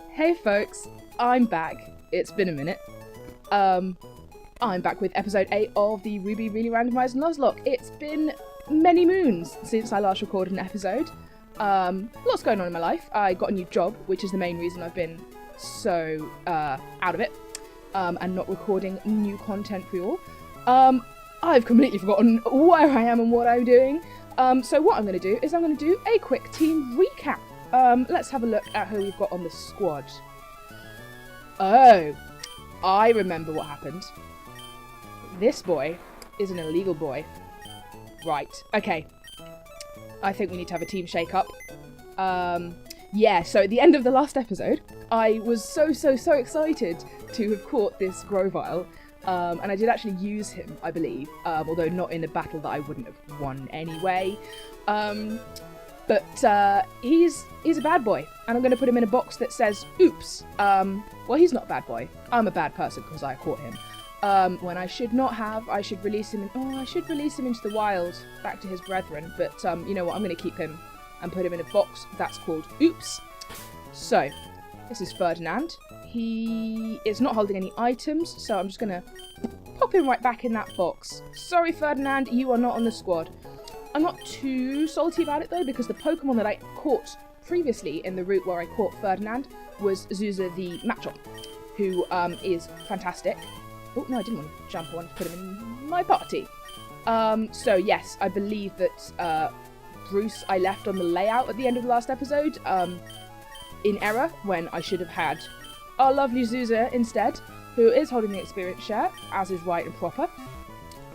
Hey folks, I'm back. It's been a minute. I'm back with episode 8 of the Ruby Really Randomised Nuzlocke. It's been many moons since I last recorded an episode. Lots going on in my life. I got a new job, which is the main reason I've been so out of it, and not recording new content for you all. I've completely forgotten where I am and what I'm doing. So what I'm going to do is I'm going to do a quick team recap. Let's have a look at who we've got on the squad. Oh, I remember what happened. This boy is an illegal boy. Right, okay. I think we need to have a team shake-up. Yeah, so at the end of the last episode, I was so excited to have caught this Grovile. And I did actually use him, I believe, although not in a battle that I wouldn't have won anyway. But he's a bad boy, and I'm going to put him in a box that says, oops. Well, he's not a bad boy. I'm a bad person because I caught him. When I should not have. I should release him. I should release him into the wild, back to his brethren. But you know what? I'm going to keep him and put him in a box that's called oops. So, this is Ferdinand. He is not holding any items, so I'm just going to pop him right back in that box. Sorry, Ferdinand, you are not on the squad. I'm not too salty about it, though, because the Pokemon that I caught previously in the route where I caught Ferdinand was Zuza the Machop, who is fantastic. Oh, no, I didn't want to jump. I wanted to put him in my party. So, yes, I believe that Bruce I left on the layout at the end of the last episode in error, when I should have had our lovely Zuza instead, who is holding the experience share, as is right and proper.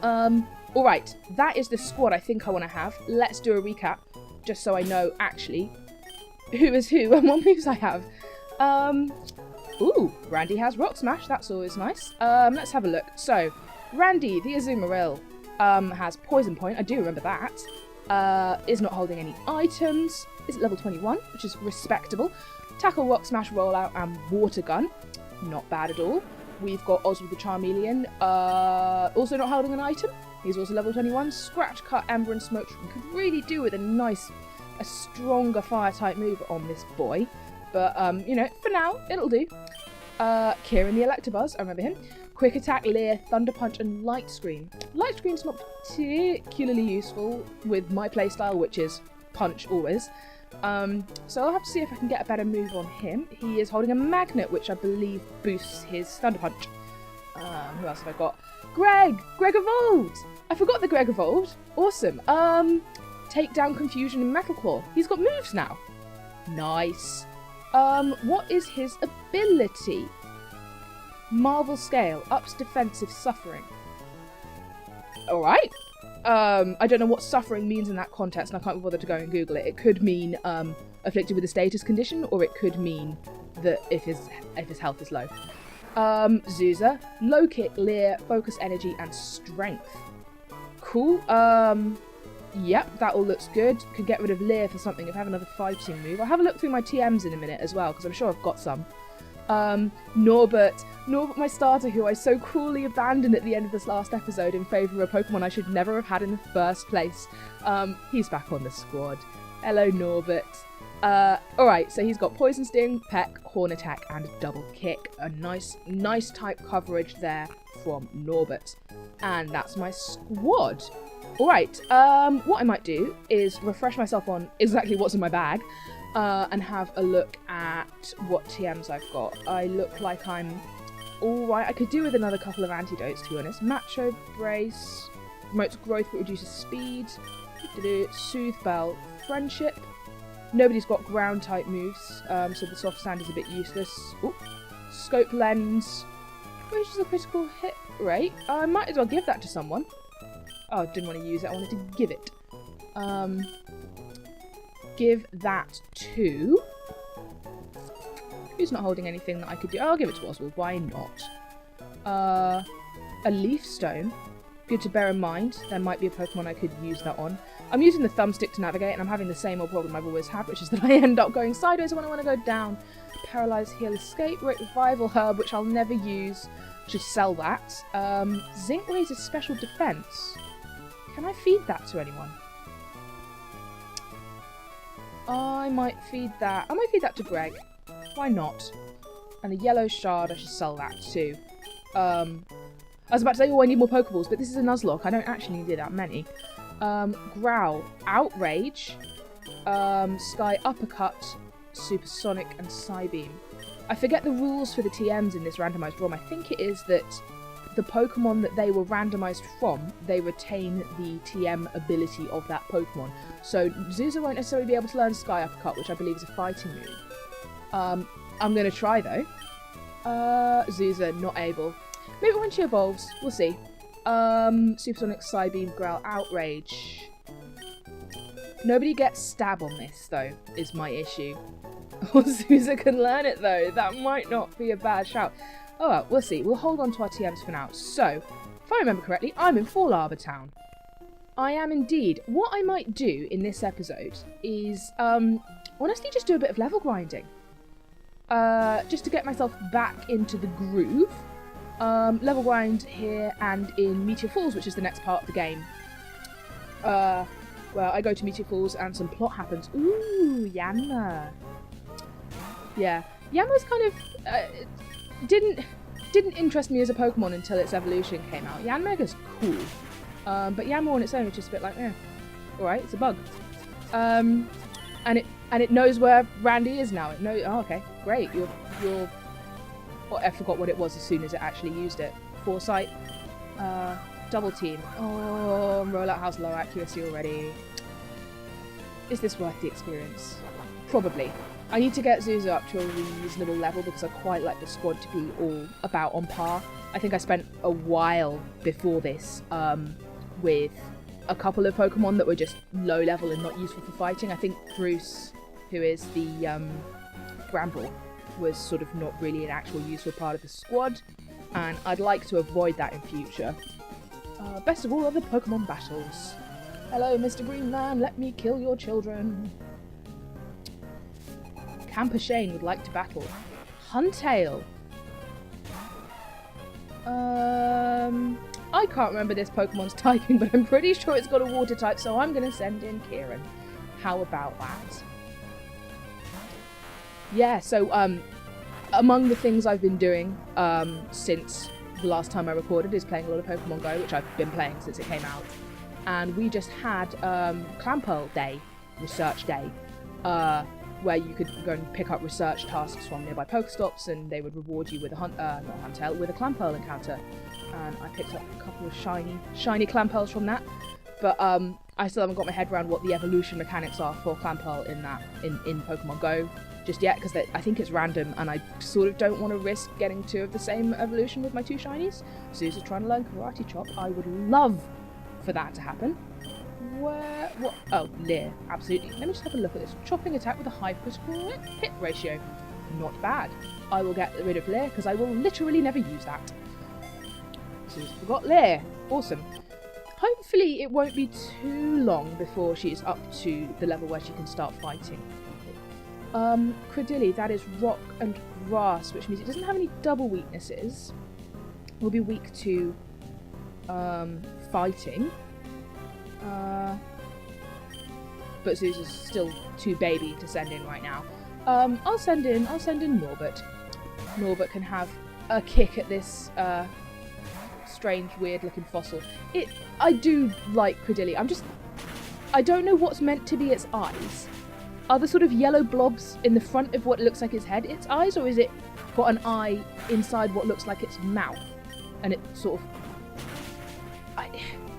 Alright, that is the squad I think I want to have. Let's do a recap, just so I know, actually, who is who and what moves I have. Ooh, Randy has Rock Smash, that's always nice. Let's have a look. So, Randy, the Azumarill, has Poison Point, I do remember that. Is not holding any items, is at level 21, which is respectable. Tackle, Rock Smash, Rollout, and Water Gun. Not bad at all. We've got Oswald the Charmeleon, also not holding an item. He's also level 21. Scratch, Cut, Ember, and Smoke could really do with a stronger fire-type move on this boy. But, you know, for now, it'll do. Kieran the Electabuzz, I remember him. Quick Attack, Leer, Thunder Punch, and Light Screen. Light Screen's not particularly useful with my playstyle, which is Punch always. So I'll have to see if I can get a better move on him. He is holding a Magnet, which I believe boosts his Thunder Punch. Who else have I got? Greg evolved! I forgot that Greg evolved. Awesome. Take down Confusion and Metal Claw. He's got moves now. Nice. What is his ability? Marvel Scale, ups defensive suffering. Alright. I don't know what suffering means in that context, and I can't be bothered to go and Google it. It could mean afflicted with a status condition, or it could mean that if his health is low. Zuza, Low Kick, Leer, Focus Energy, and Strength. Cool. Yep, that all looks good. Could get rid of Leer for something if I have another 5-team move. I'll have a look through my TMs in a minute as well, because I'm sure I've got some. Norbert, my starter, who I so cruelly abandoned at the end of this last episode in favour of a Pokemon I should never have had in the first place. He's back on the squad. Hello, Norbert. Alright, so he's got Poison Sting, Peck, Horn Attack, and Double Kick. A nice type coverage there from Norbert. And that's my squad. Alright, what I might do is refresh myself on exactly what's in my bag. And have a look at what TMs I've got. I look like I'm alright. I could do with another couple of antidotes, to be honest. Macho Brace, promotes growth but reduces speed. Soothe Bell, Friendship. Nobody's got ground type moves, so the soft sand is a bit useless. Ooh. Scope Lens, which is a critical hit rate. I might as well give that to someone. Oh, I didn't want to use it, I wanted to give it. Give that to... Who's not holding anything that I could do? Oh, I'll give it to Oswald, why not? A Leaf Stone. Good to bear in mind. There might be a Pokemon I could use that on. I'm using the thumbstick to navigate, and I'm having the same old problem I've always had, which is that I end up going sideways when I want to go down. Paralyze, Heal, Escape, Revival Herb, which I'll never use. Should sell that. Zinc raises special defense. Can I feed that to anyone? I might feed that. I might feed that to Greg. Why not? And the yellow shard, I should sell that too. I was about to say, oh, I need more Pokeballs, but this is a Nuzlocke. I don't actually need that many. Growl, Outrage, Sky Uppercut, Supersonic, and Psybeam. I forget the rules for the TMs in this randomised ROM. I think it is that the Pokemon that they were randomised from, they retain the TM ability of that Pokemon. So Zuza won't necessarily be able to learn Sky Uppercut, which I believe is a fighting move. I'm going to try though. Zuza, not able. Maybe when she evolves, we'll see. Supersonic, Psybeam, Growl, Outrage. Nobody gets stab on this though, is my issue. Or Zuza can learn it though, that might not be a bad shout. Oh well, we'll see. We'll hold on to our TMs for now. So, if I remember correctly, I'm in Fall Arbor Town. I am indeed. What I might do in this episode is, honestly just do a bit of level grinding. Just to get myself back into the groove. Level grind here and in Meteor Falls, which is the next part of the game. Well, I go to Meteor Falls and some plot happens. Ooh, Yanma. Yeah, Yanma's kind of didn't interest me as a Pokemon until its evolution came out. Yanmega's cool, but Yanma on its own is just a bit like, alright, it's a bug. And it knows where Randy is now. It knows. Oh, okay, great. You're. Oh, I forgot what it was as soon as it actually used it. Foresight. Double team. Oh, Rollout House low accuracy already. Is this worth the experience? Probably. I need to get Zuza up to a reasonable level because I quite like the squad to be all about on par. I think I spent a while before this with a couple of Pokemon that were just low level and not useful for fighting. I think Bruce, who is the Bramble, was sort of not really an actual useful part of the squad, and I'd like to avoid that in future. Best of all other Pokemon battles. Hello, Mr. Green Man, let me kill your children. Camper Shane would like to battle. Huntail. I can't remember this Pokemon's typing, but I'm pretty sure it's got a water type, so I'm going to send in Kieran. How about that? Yeah, so among the things I've been doing since the last time I recorded is playing a lot of Pokemon Go, which I've been playing since it came out. And we just had Clamperl Day, Research Day, where you could go and pick up research tasks from nearby Pokestops, and they would reward you with a with a Clamperl encounter. And I picked up a couple of shiny Clamperls from that, but I still haven't got my head around what the evolution mechanics are for Clamperl in Pokemon Go just yet, because I think it's random, and I sort of don't want to risk getting two of the same evolution with my two shinies. Zuza's trying to learn Karate Chop. I would love for that to happen. Where? What? Oh, Leer. Absolutely. Let me just have a look at this. Chopping attack with a high critical hit ratio. Not bad. I will get rid of Leer, because I will literally never use that. So we've got Leer. Awesome. Hopefully it won't be too long before she's up to the level where she can start fighting. Credilli, that is rock and grass, which means it doesn't have any double weaknesses. Will be weak to fighting. But Zuza's still too baby to send in right now. I'll send in Norbert. Norbert can have a kick at this strange, weird-looking fossil. I do like Credilli. I don't know what's meant to be its eyes. Are the sort of yellow blobs in the front of what looks like its head its eyes, or is it got an eye inside what looks like its mouth? And it sort of...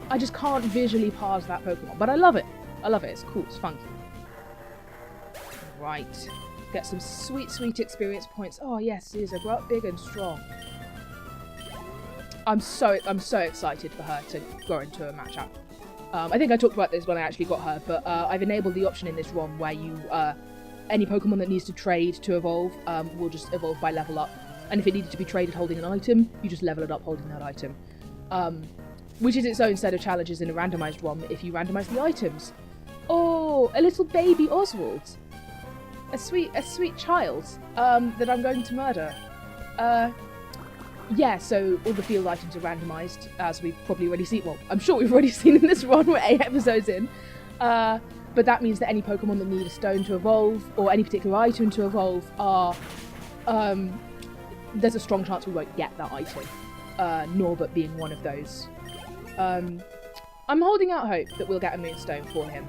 I just can't visually parse that Pokemon, but I love it. I love it. It's cool. It's funky. Right. Get some sweet, sweet experience points. Oh yes, Zuza, grow up big and strong. I'm so excited for her to go into a matchup. I think I talked about this when I actually got her, but I've enabled the option in this ROM where you, any Pokemon that needs to trade to evolve will just evolve by level up. And if it needed to be traded holding an item, you just level it up holding that item. Which is its own set of challenges in a randomised ROM if you randomise the items. Oh, a little baby Oswald. A sweet child that I'm going to murder. Yeah, so all the field items are randomised, as we've probably already seen. Well, I'm sure we've already seen in this run. We're 8 episodes in. But that means that any Pokemon that need a stone to evolve, or any particular item to evolve, are there's a strong chance we won't get that item. Norbert being one of those. I'm holding out hope that we'll get a Moonstone for him,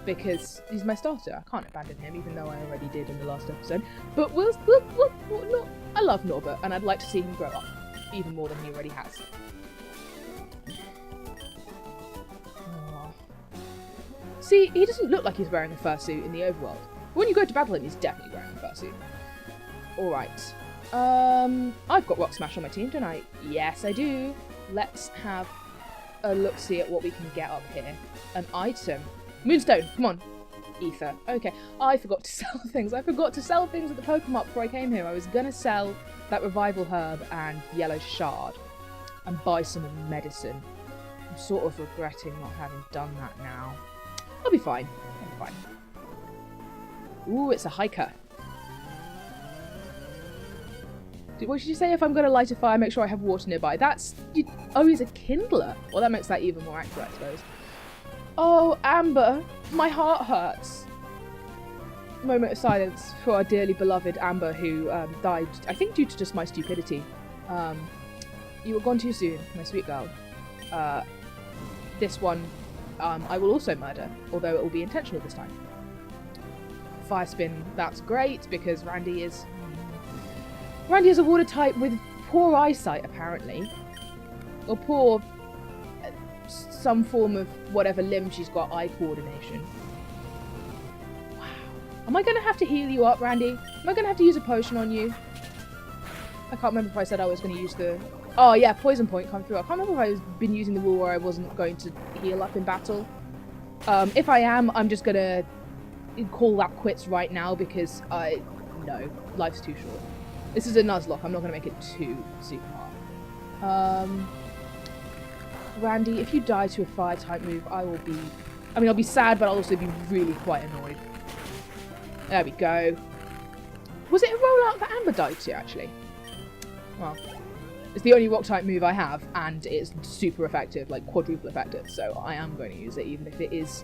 because he's my starter. I can't abandon him, even though I already did in the last episode. But I love Norbert, and I'd like to see him grow up, even more than he already has. See, he doesn't look like he's wearing a fursuit in the overworld. But when you go to battle him, he's definitely wearing a fursuit. Alright. I've got Rock Smash on my team, don't I? Yes, I do. Let's have a look-see at what we can get up here. An item. Moonstone, come on. Ether. Okay. I forgot to sell things. I forgot to sell things at the Pokemon before I came here. I was going to sell that Revival Herb and Yellow Shard and buy some medicine. I'm sort of regretting not having done that now. I'll be fine. I'll be fine. Ooh, it's a hiker. What should you say if I'm going to light a fire, make sure I have water nearby? Oh, he's a kindler. Well, that makes that even more accurate, I suppose. Oh, Amber, my heart hurts. Moment of silence for our dearly beloved Amber, who died, I think, due to just my stupidity. You were gone too soon, my sweet girl. This one, I will also murder, although it will be intentional this time. Fire spin, that's great, because Randy is a water type with poor eyesight, apparently. Or poor... some form of whatever limb she's got, eye coordination. Wow. Am I going to have to heal you up, Randy? Am I going to have to use a potion on you? I can't remember if I said I was going to use the... Oh, yeah, Poison Point come through. I can't remember if I've been using the rule where I wasn't going to heal up in battle. If I am, I'm just going to call that quits right now because no, life's too short. This is a Nuzlocke. I'm not going to make it too super hard. Randy, if you die to a fire type move, I'll be sad, but I'll also be really quite annoyed. There we go. Was it a rollout that Amber died to, actually? Well, it's the only rock type move I have, and it's super effective, like quadruple effective, so I am going to use it, even if it is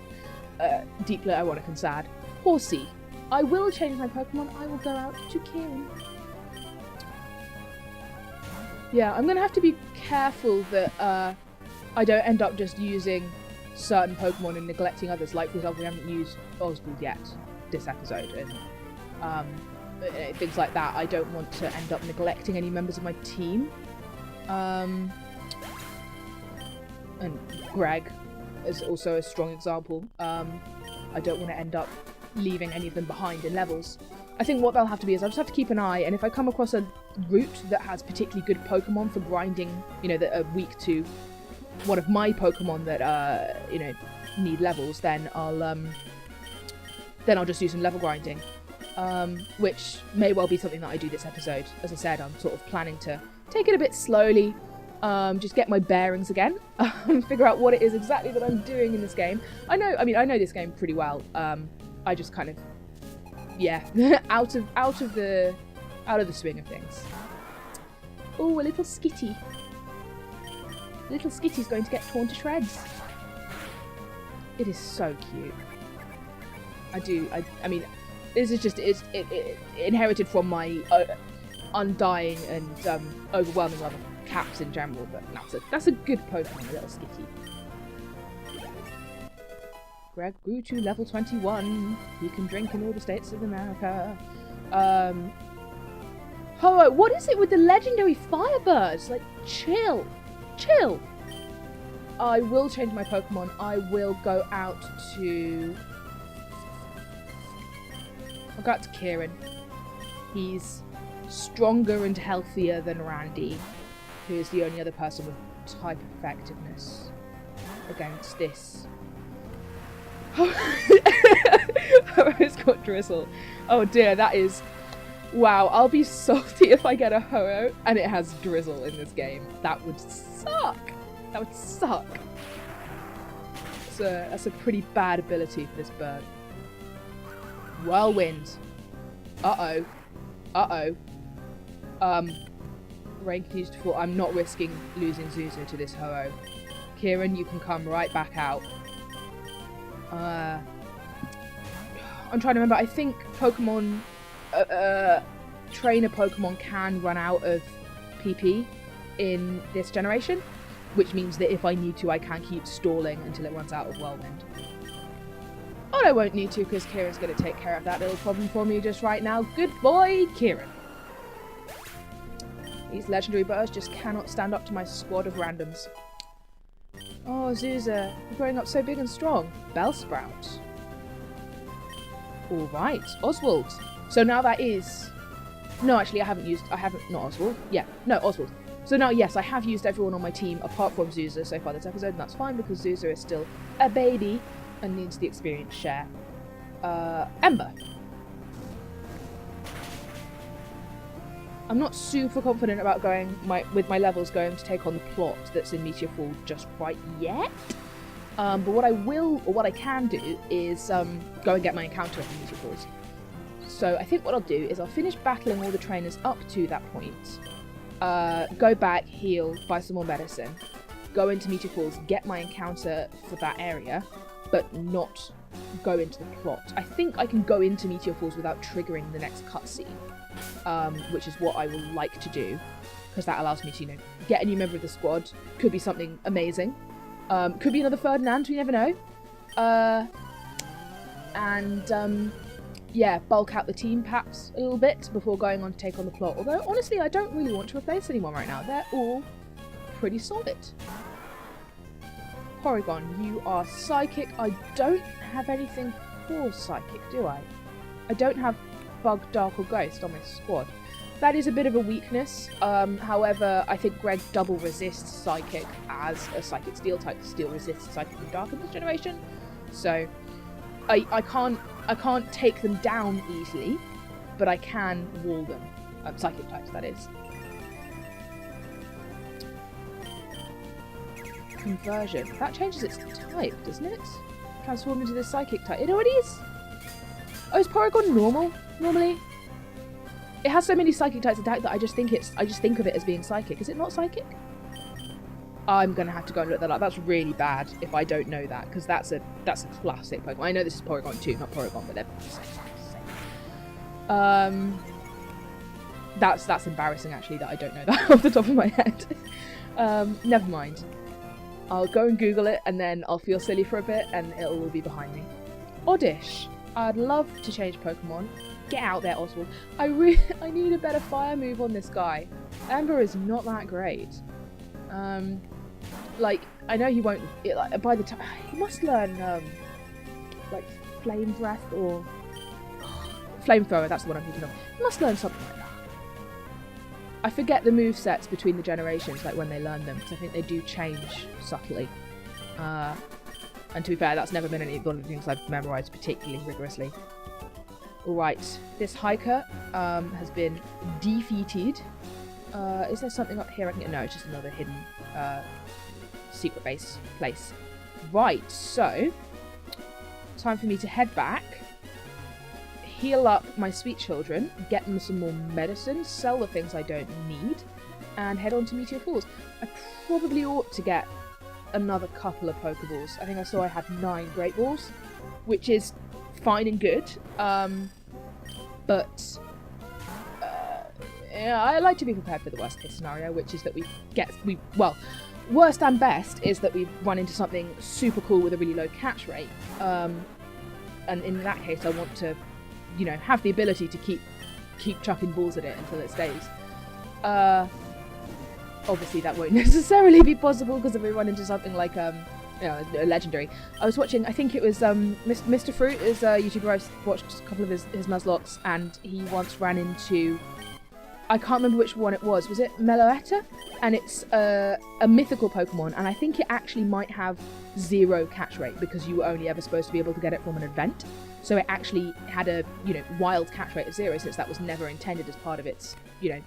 deeply ironic and sad. Horsey. I will change my Pokemon. I will go out to Kieran. Yeah, I'm going to have to be careful that I don't end up just using certain Pokemon and neglecting others. Like, for example, we haven't used Oswald yet this episode, and things like that. I don't want to end up neglecting any members of my team. And Greg is also a strong example. I don't want to end up leaving any of them behind in levels. I think what they'll have to be is I'll just have to keep an eye, and if I come across a route that has particularly good Pokemon for grinding, that are weak to one of my Pokemon that need levels, then I'll just do some level grinding, which may well be something that I do this episode. As I said, I'm sort of planning to take it a bit slowly, just get my bearings again, figure out what it is exactly that I'm doing in this game. I know this game pretty well. I just kind of, out of the swing of things. Oh, a little Skitty. Little Skitty's going to get torn to shreds. It is so cute. I mean, this is just it inherited from my undying and overwhelming love of cats in general, but that's a good Pokemon, a little Skitty. Greg grew to level 21. He can drink in all the states of America. Oh, what is it with the legendary Firebirds? Like, chill. I will change my Pokemon. I will go out to... I'll go out to Kieran. He's stronger and healthier than Randy, who is the only other person with type effectiveness against this. Ho-Oh's got Drizzle. Oh dear, that is... Wow, I'll be salty if I get a Ho-Oh and it has Drizzle in this game. That would suck. That would suck. That's a pretty bad ability for this bird. Whirlwind. Uh-oh. Rain continues to fall. I'm not risking losing Zuzu to this Ho-Oh. Kieran, you can come right back out. I'm trying to remember. I think Pokemon trainer Pokemon can run out of PP in this generation, which means that if I need to, I can keep stalling until it runs out of Whirlwind. But I won't need to, because Kieran's going to take care of that little problem for me just right now. Good boy, Kieran. These legendary birds just cannot stand up to my squad of randoms. Oh, Zuza, you're growing up so big and strong. Bellsprout. Alright, Oswald. So now that is... No, actually, not Oswald. Yeah, no, Oswald. So now, yes, I have used everyone on my team apart from Zuza so far this episode, and that's fine because Zuza is still a baby and needs the experience share. Ember. I'm not super confident about going with my levels going to take on the plot that's in Meteor Falls just quite yet. But what I can do is go and get my encounter in Meteor Falls. So I think what I'll do is I'll finish battling all the trainers up to that point, go back, heal, buy some more medicine, go into Meteor Falls, get my encounter for that area, but not go into the plot. I think I can go into Meteor Falls without triggering the next cutscene, which is what I will like to do, because that allows me to, you know, get a new member of the squad. Could be something amazing. Could be another Ferdinand, we never know. Yeah, bulk out the team perhaps a little bit before going on to take on the plot. Although, honestly, I don't really want to replace anyone right now. They're all pretty solid. Porygon, you are Psychic. I don't have anything for Psychic, do I? I don't have Bug, Dark or Ghost on my squad. That is a bit of a weakness. However, I think Greg double resists Psychic as a Psychic Steel type. Steel resists Psychic and Dark in this generation. So, I can't take them down easily, but I can wall them. Psychic types, that is. Conversion. That changes its type, doesn't it? Transform into this Psychic type. It already is. Oh, is Porygon normal? Normally? It has so many Psychic types attack that I just think of it as being Psychic. Is it not Psychic? I'm gonna have to go and look that up. That's really bad if I don't know that, because that's a classic Pokemon. I know this is Porygon 2, not Porygon, but they're that's embarrassing actually that I don't know that off the top of my head. Never mind. I'll go and Google it and then I'll feel silly for a bit and it'll all be behind me. Oddish. I'd love to change Pokemon. Get out there, Oswald. I need a better fire move on this guy. Ember is not that great. Like, I know he won't, by the time, he must learn, like, Flame Breath or Flamethrower, that's the one I'm thinking of. He must learn something like that. I forget the movesets between the generations, like when they learn them, because I think they do change subtly. And to be fair, that's never been one of the things I've memorised particularly rigorously. Alright, this hiker has been defeated. Is there something up here I can... No, it's just another hidden secret base place. Right, so time for me to head back, heal up my sweet children, get them some more medicine, sell the things I don't need, and head on to Meteor Falls. I probably ought to get another couple of Pokeballs. I think I saw I had 9 Great Balls, which is fine and good, but yeah, I like to be prepared for the worst case scenario, which is that worst and best is that we run into something super cool with a really low catch rate, and in that case I want to, you know, have the ability to keep chucking balls at it until it stays. Obviously that won't necessarily be possible because if we run into something like you know, a legendary. I was watching, I think it was Mr. Fruit is a YouTuber. I've watched a couple of his Nuzlocks, and he once ran into, I can't remember which one it was. Was it Meloetta? And it's a mythical Pokemon, and I think it actually might have 0 catch rate because you were only ever supposed to be able to get it from an event. So it actually had a, you know, wild catch rate of 0, since that was never intended as part of its, you know,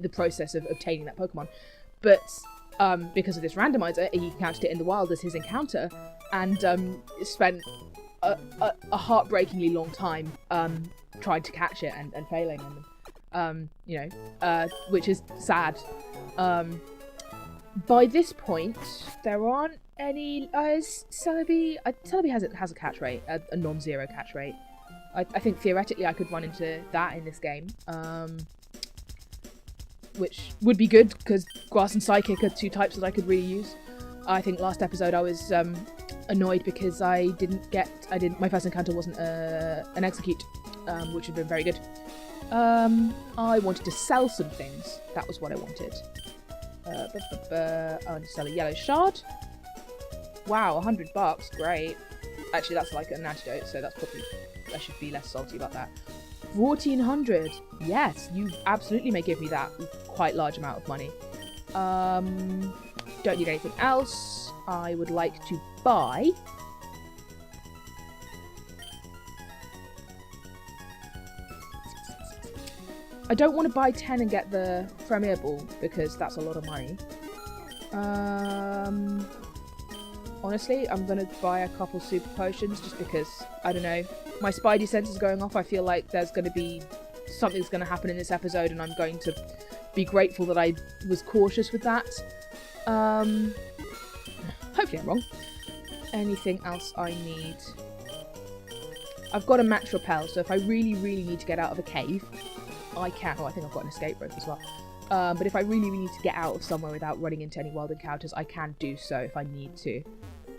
the process of obtaining that Pokemon. But because of this randomizer, he counted it in the wild as his encounter, and spent a heartbreakingly long time trying to catch it and failing on them. You know, which is sad. By this point, there aren't any. Celebi has a catch rate, a non-zero catch rate. I think theoretically I could run into that in this game. Which would be good, because Grass and Psychic are 2 types that I could really use. I think last episode I was annoyed because my first encounter wasn't an Execute, which would have been very good. I wanted to sell some things. That was what I wanted. I want to sell a yellow shard. Wow, $100, great. Actually, that's like an antidote, so that's probably, I should be less salty about that. 1400. Yes, you absolutely may give me that quite large amount of money. Don't need anything else. I would like to buy. I don't want to buy 10 and get the Premier Ball because that's a lot of money. Honestly, I'm going to buy a couple super potions just because, I don't know, my spidey sense is going off. I feel like there's going to be something's going to happen in this episode and I'm going to be grateful that I was cautious with that. Hopefully I'm wrong. Anything else I need? I've got a max repel, so if I really, really need to get out of a cave, I can. Oh, I think I've got an escape rope as well. But if I really, really need to get out of somewhere without running into any wild encounters, I can do so if I need to,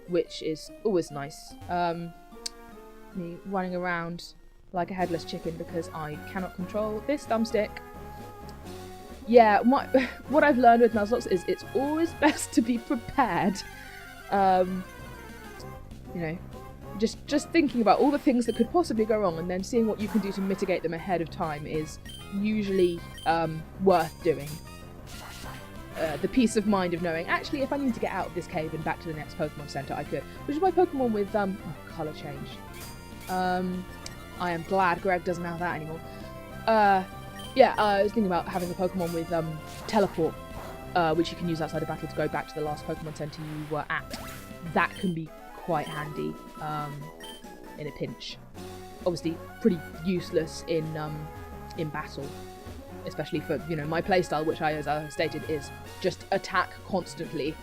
which is always nice. Me running around like a headless chicken because I cannot control this thumbstick. Yeah, what I've learned with Nuzlocke is it's always best to be prepared. You know, just thinking about all the things that could possibly go wrong and then seeing what you can do to mitigate them ahead of time is usually worth doing. The peace of mind of knowing, actually, if I need to get out of this cave and back to the next Pokemon Center, I could. Which is why Pokemon with colour change. I am glad Greg doesn't have that anymore. Yeah, I was thinking about having a Pokemon with teleport, which you can use outside of battle to go back to the last Pokemon Center you were at. That can be quite handy in a pinch. Obviously, pretty useless in battle, especially for, you know, my playstyle, which as I stated, is just attack constantly.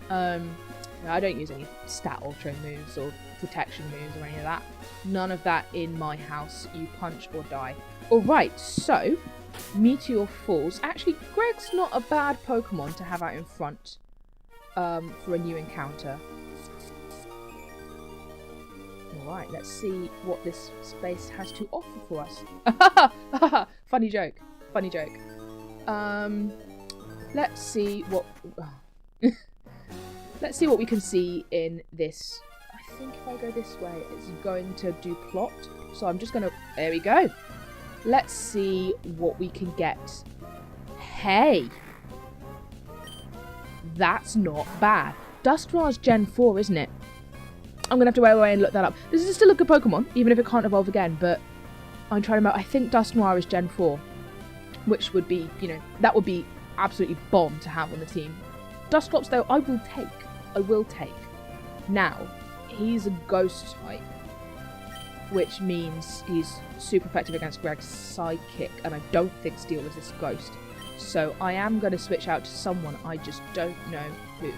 I don't use any stat altering moves or protection moves or any of that. None of that in my house. You punch or die. Alright, so Meteor Falls. Actually, Greg's not a bad Pokemon to have out in front for a new encounter. Alright, let's see what this space has to offer for us. Funny joke. Funny joke. Let's see what... let's see what we can see in this. I think if I go this way, it's going to do plot. So I'm just going to... There we go. Let's see what we can get. Hey! That's not bad. Dusknoir's Gen 4, isn't it? I'm going to have to go away and look that up. This is still a good Pokemon, even if it can't evolve again, but I'm trying to remember. I think Dusknoir is Gen 4, which would be, you know, that would be absolutely bomb to have on the team. Dusclops, though, I will take. I will take. Now, he's a ghost type, which means he's super effective against Greg's Psychic, and I don't think Steel resists Ghost. So I am going to switch out to someone, I just don't know who.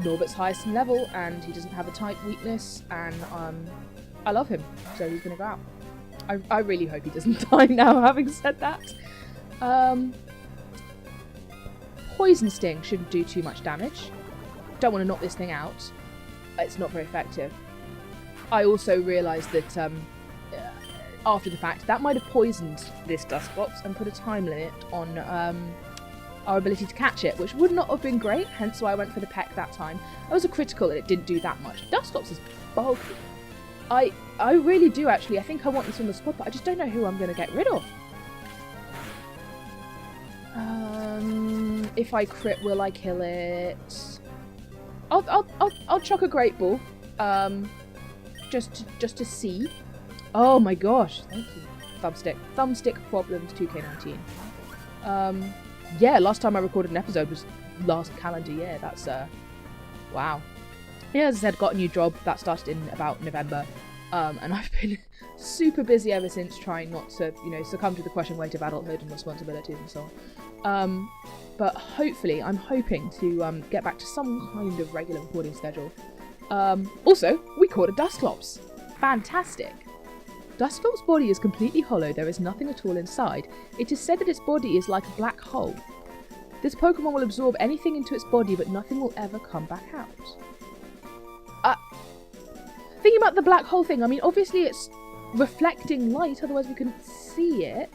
Norbert's highest in level, and he doesn't have a type weakness, and I love him, so he's going to go out. I really hope he doesn't die now, having said that. Poison Sting shouldn't do too much damage. Don't want to knock this thing out. It's not very effective. I also realised that after the fact, that might have poisoned this Dusclops and put a time limit on our ability to catch it, which would not have been great, hence why I went for the peck that time. I was a critical and it didn't do that much. Dusclops is bulky. I really do actually. I think I want this on the spot, but I just don't know who I'm going to get rid of. If I crit, will I kill it? I'll chuck a Great Ball, just to see. Oh my gosh! Thank you, Thumbstick problems 2K19. Yeah, last time I recorded an episode was last calendar year. That's wow. Yeah, as I said, got a new job that started in about November, and I've been super busy ever since, trying not to, you know, succumb to the crushing weight of adulthood and responsibilities and so on. But hopefully, I'm hoping to get back to some kind of regular recording schedule. Also, we caught a Dusclops. Fantastic. Dusclope's body is completely hollow. There is nothing at all inside. It is said that its body is like a black hole. This Pokemon will absorb anything into its body, but nothing will ever come back out. Thinking about the black hole thing, I mean, obviously it's reflecting light, otherwise we couldn't see it.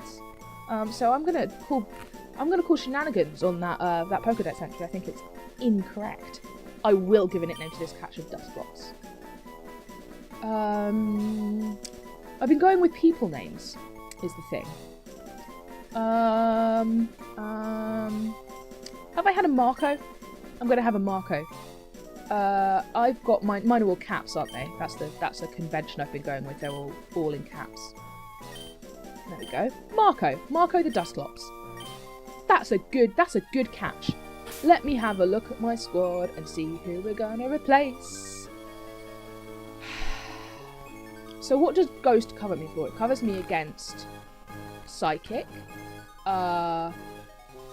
So I'm gonna call shenanigans on that Pokédex entry. I think it's incorrect. I will give a nickname to this catch of Dusclops. I've been going with people names, is the thing. Have I had a Marco? I'm gonna have a Marco. I've got mine are all caps, aren't they? That's a convention I've been going with. They're all in caps. There we go. Marco the Dusclops. That's a good catch. Let me have a look at my squad and see who we're gonna replace. So what does Ghost cover me for? It covers me against Psychic.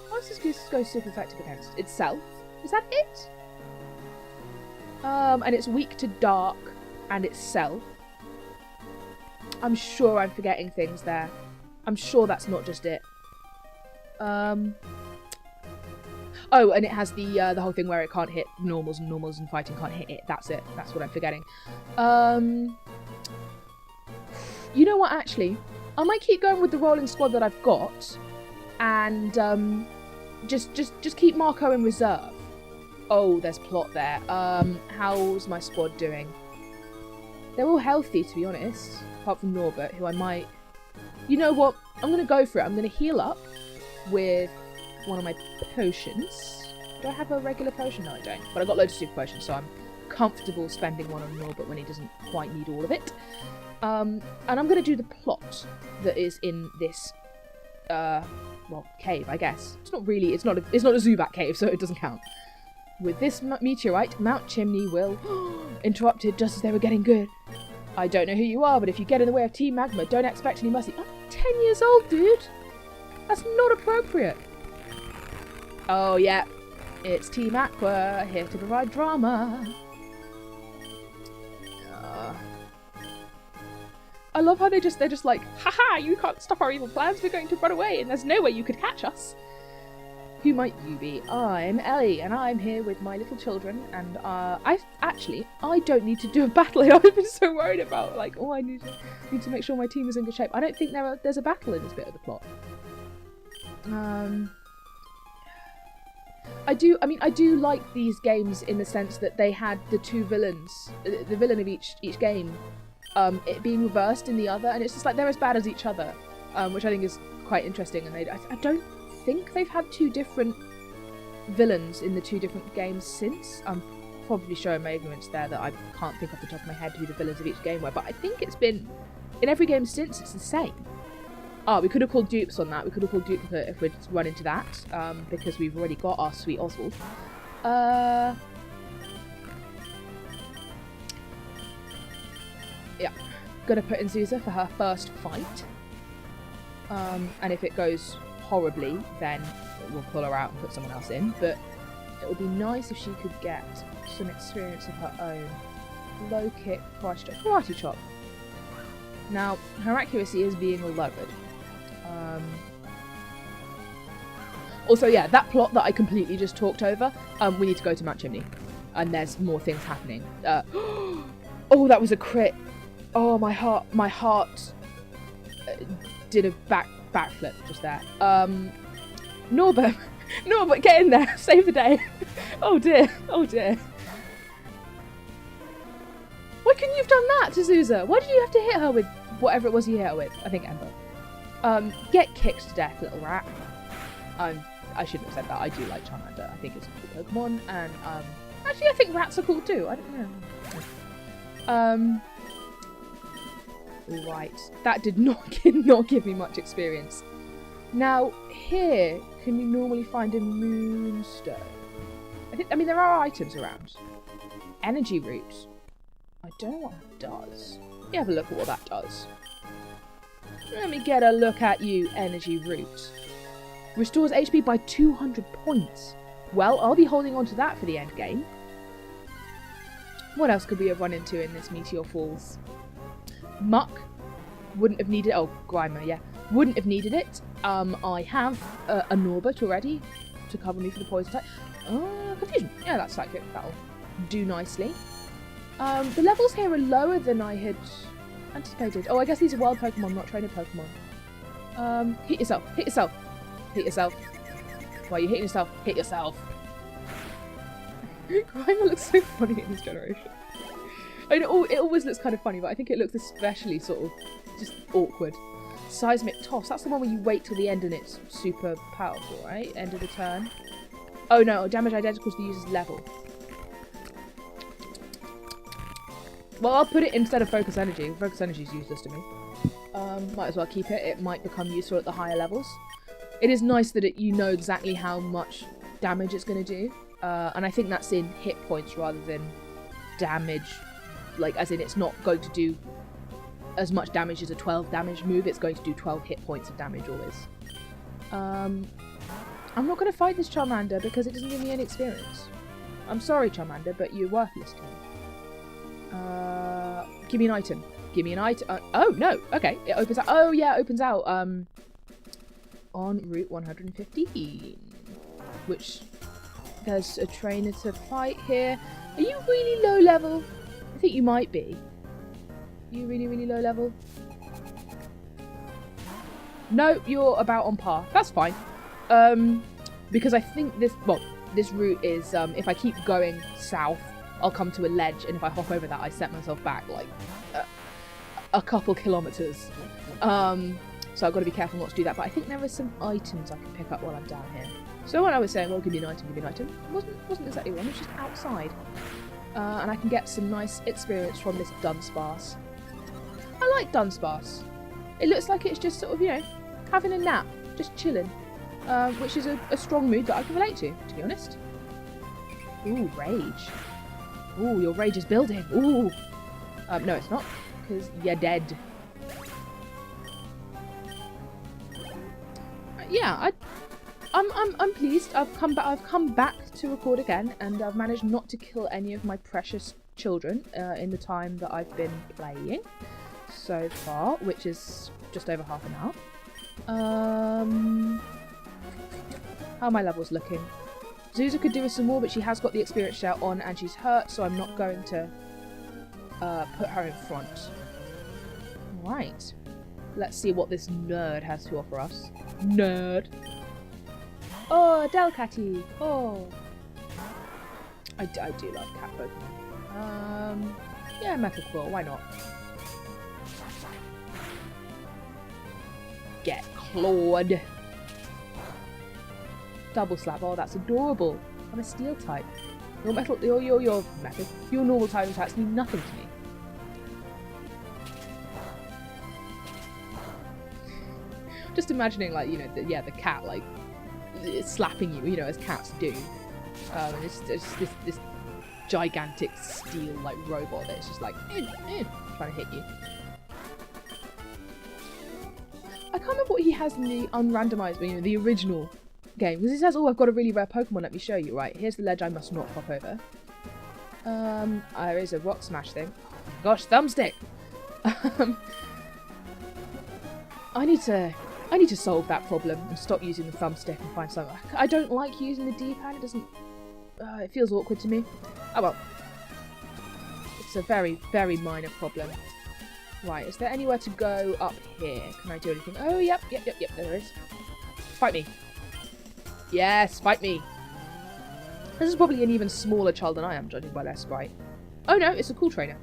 What's this Ghost super effective against? Itself? Is that it? And it's weak to Dark and itself. I'm sure I'm forgetting things there. I'm sure that's not just it. Oh, and it has the whole thing where it can't hit normals and fighting can't hit it. That's it. That's what I'm forgetting. You know what, actually? I might keep going with the rolling squad that I've got and just keep Marco in reserve. Oh, there's plot there. How's my squad doing? They're all healthy, to be honest. Apart from Norbert, who I might... You know what? I'm going to go for it. I'm going to heal up with one of my potions. Do I have a regular potion? No, I don't. But I've got loads of super potions, so I'm comfortable spending one on Norbert when he doesn't quite need all of it. And I'm going to do the plot that is in this, well, cave, I guess. It's not really... It's not a Zubat cave, so it doesn't count. With this meteorite, Mount Chimney will... Interrupted just as they were getting good. I don't know who you are, but if you get in the way of Team Magma, don't expect any mercy. I'm 10 years old, dude. That's not appropriate. Oh, yeah. It's Team Aqua, here to provide drama. I love how they're just like, haha, you can't stop our evil plans, we're going to run away, and there's no way you could catch us. Who might you be? I'm Ellie, and I'm here with my little children, and I don't need to do a battle. I've been so worried about, like, oh, I need to make sure my team is in good shape. I don't think there's a battle in this bit of the plot. I do like these games in the sense that they had the two villains, the villain of each game, it being reversed in the other, and it's just like they're as bad as each other, which I think is quite interesting, and I don't think they've had two different villains in the two different games since. I'm probably showing my ignorance there that I can't think off the top of my head who the villains of each game were, but I think it's been, in every game since, it's the same. Oh, we could have called dupes on that. We could have called duplicate if we'd run into that, because we've already got our sweet Oswald. Yeah, gonna put in Zuza for her first fight. And if it goes horribly, then we'll pull her out and put someone else in. But it would be nice if she could get some experience of her own. Low kick, karate chop. Now, her accuracy is being lowered. Also, yeah, that plot that I completely just talked over, we need to go to Mount Chimney. And there's more things happening. Oh, that was a crit. Oh, my heart did a backflip just there. Norbert, get in there, save the day. Oh dear. Why couldn't you have done that to Zuza? Why did you have to hit her with whatever it was you hit her with? I think Ember. Get kicked to death, little rat. I shouldn't have said that. I do like Charmander. I think it's a cool Pokemon, and actually I think rats are cool too. I don't know. Right, that did not give me much experience. Now, here, can you normally find a moonstone? I mean, there are items around. Energy root. I don't know what that does. Let me have a look at what that does. Let me get a look at you, energy root. Restores HP by 200 points. Well, I'll be holding on to that for the end game. What else could we have run into in this Meteor Falls? Muck. Wouldn't have needed... Oh, Grimer, yeah. Wouldn't have needed it. I have a Norbert already to cover me for the poison type. Confusion. Yeah, that's psychic. That'll do nicely. The levels here are lower than I had anticipated. Oh, I guess these are wild Pokemon, not trainer Pokemon. Hit yourself. Hit yourself. Hit yourself. Why are you hitting yourself? Hit yourself. Grimer looks so funny in this generation. I know it always looks kind of funny, but I think it looks especially sort of just awkward. Seismic Toss. That's the one where you wait till the end and it's super powerful, right? End of the turn. Oh no, damage identical to the user's level. Well, I'll put it instead of Focus Energy. Focus Energy is useless to me. Might as well keep it. It might become useful at the higher levels. It is nice that you know exactly how much damage it's going to do. And I think that's in hit points rather than damage. Like, as in, it's not going to do as much damage as a 12 damage move. It's going to do 12 hit points of damage always. I'm not going to fight this Charmander because it doesn't give me any experience. I'm sorry, Charmander, but you're worthless to me. Give me an item. Give me an item. Oh, no. Okay. It opens out. Oh, yeah, it opens out. On Route 115. Which, there's a trainer to fight here. Are you really low level? I think you might be. You really, really low level? No, you're about on par. That's fine. Because I think this route is, if I keep going south, I'll come to a ledge, and if I hop over that, I set myself back, like, a couple kilometers. So I've got to be careful not to do that, but I think there are some items I can pick up while I'm down here. So when I was saying, well, give me an item, it wasn't exactly one, it was just outside. And I can get some nice experience from this Dunsparce. I like Dunsparce. It looks like it's just sort of, you know, having a nap, just chilling. Which is a strong mood that I can relate to be honest. Ooh, rage. Ooh, your rage is building. Ooh. No, it's not, because you're dead. Yeah, I'm pleased. I've come back to record again, and I've managed not to kill any of my precious children in the time that I've been playing so far, which is just over half an hour. How are my levels looking? Zuza could do with some more, but she has got the experience share on and she's hurt, so I'm not going to put her in front. Right. Let's see what this nerd has to offer us. Nerd. Oh, Delcatty. Oh. I do love cat Pokemon. Yeah, Metal Claw, why not? Get clawed. Double slap. Oh, that's adorable. I'm a steel type. Your normal type attacks mean nothing to me. Just imagining, like, you know, the cat, like, slapping you, you know, as cats do. And it's this gigantic steel, like, robot that's just like, trying to hit you. I can't remember what he has in the unrandomized, you know, the original game, because he says, oh, I've got a really rare Pokemon, let me show you. Right, here's the ledge I must not hop over. There is a rock smash thing. Gosh, thumbstick! I need to solve that problem and stop using the thumbstick and find something. I don't like using the D-pad, it doesn't... it feels awkward to me. Oh well. It's a very, very minor problem. Right, is there anywhere to go up here? Can I do anything? Oh, yep, there is. Fight me. Yes, fight me. This is probably an even smaller child than I am, judging by their sprite. Oh no, it's a cool trainer.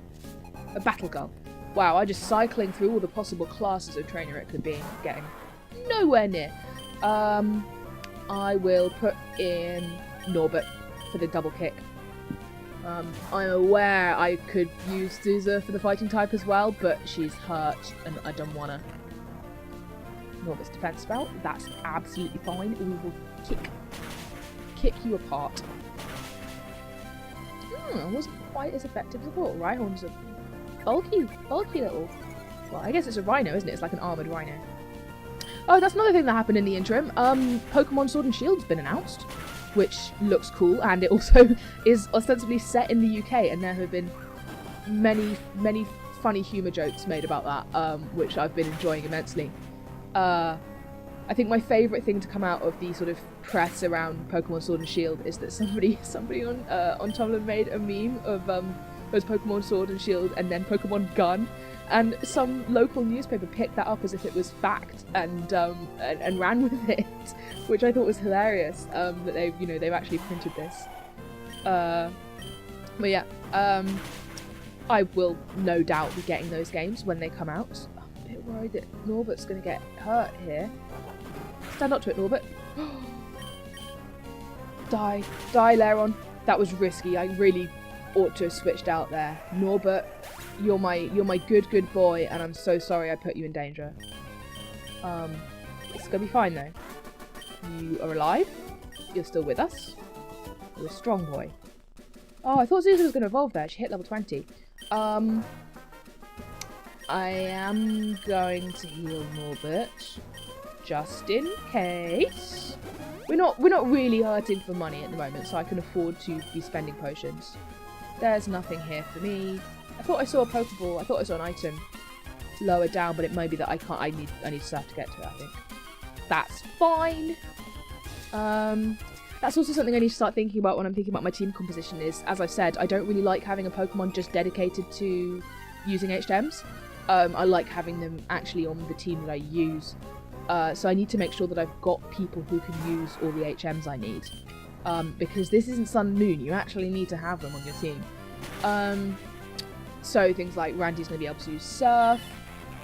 A battle girl. Wow, I'm just cycling through all the possible classes of trainer it could be, getting nowhere near. I will put in Norbert for the double kick. I'm aware I could use Zuza for the fighting type as well, but she's hurt and I don't wanna. Norbert's defense spell, that's absolutely fine. We will kick you apart. Wasn't quite as effective as I thought. Rhyhorn's a bulky little... Well, I guess it's a rhino, isn't it? It's like an armoured rhino. Oh, that's another thing that happened in the interim. Pokemon Sword and Shield's been announced, which looks cool, and it also is ostensibly set in the UK, and there have been many funny humour jokes made about that, which I've been enjoying immensely. I think my favourite thing to come out of the sort of press around Pokemon Sword and Shield is that somebody on Tumblr made a meme of those Pokemon Sword and Shield and then Pokemon Gun, and some local newspaper picked that up as if it was fact and ran with it, which I thought was hilarious. That they've actually printed this. But yeah, I will no doubt be getting those games when they come out. I'm a bit worried that Norbert's going to get hurt here. Stand up to it, Norbert. Die, Lairon. That was risky. I really ought to have switched out there. Norbert, you're my good boy, and I'm so sorry I put you in danger. It's gonna be fine though. You are alive. You're still with us. You're a strong boy. Oh, I thought Zuzu was gonna evolve there. She hit level 20. I am going to heal Norbert, just in case. We're not really hurting for money at the moment, so I can afford to be spending potions. There's nothing here for me. I thought I saw a Pokeball. I thought I saw an item lower down, but it may be that I can't. I need stuff to get to it, I think. That's fine. That's also something I need to start thinking about when I'm thinking about my team composition is, as I've said, I don't really like having a Pokemon just dedicated to using HMs. I like having them actually on the team that I use. So I need to make sure that I've got people who can use all the HMs I need. Because this isn't Sun and Moon, you actually need to have them on your team. So things like Randy's going to be able to use Surf,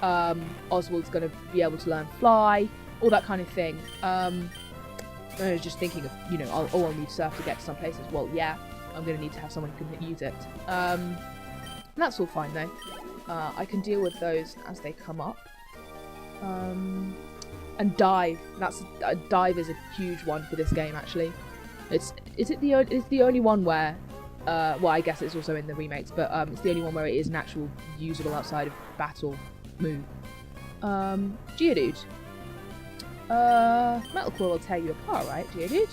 Oswald's going to be able to learn Fly, all that kind of thing. I was just thinking of, I'll need Surf to get to some places. Well, yeah, I'm going to need to have someone who can use it. That's all fine though. I can deal with those as they come up. And Dive. Dive is a huge one for this game actually. It's the only one where, well, I guess it's also in the remakes, but it's the only one where it is an actual usable outside of battle move. Geodude. Metal Claw will tear you apart, right, Geodude?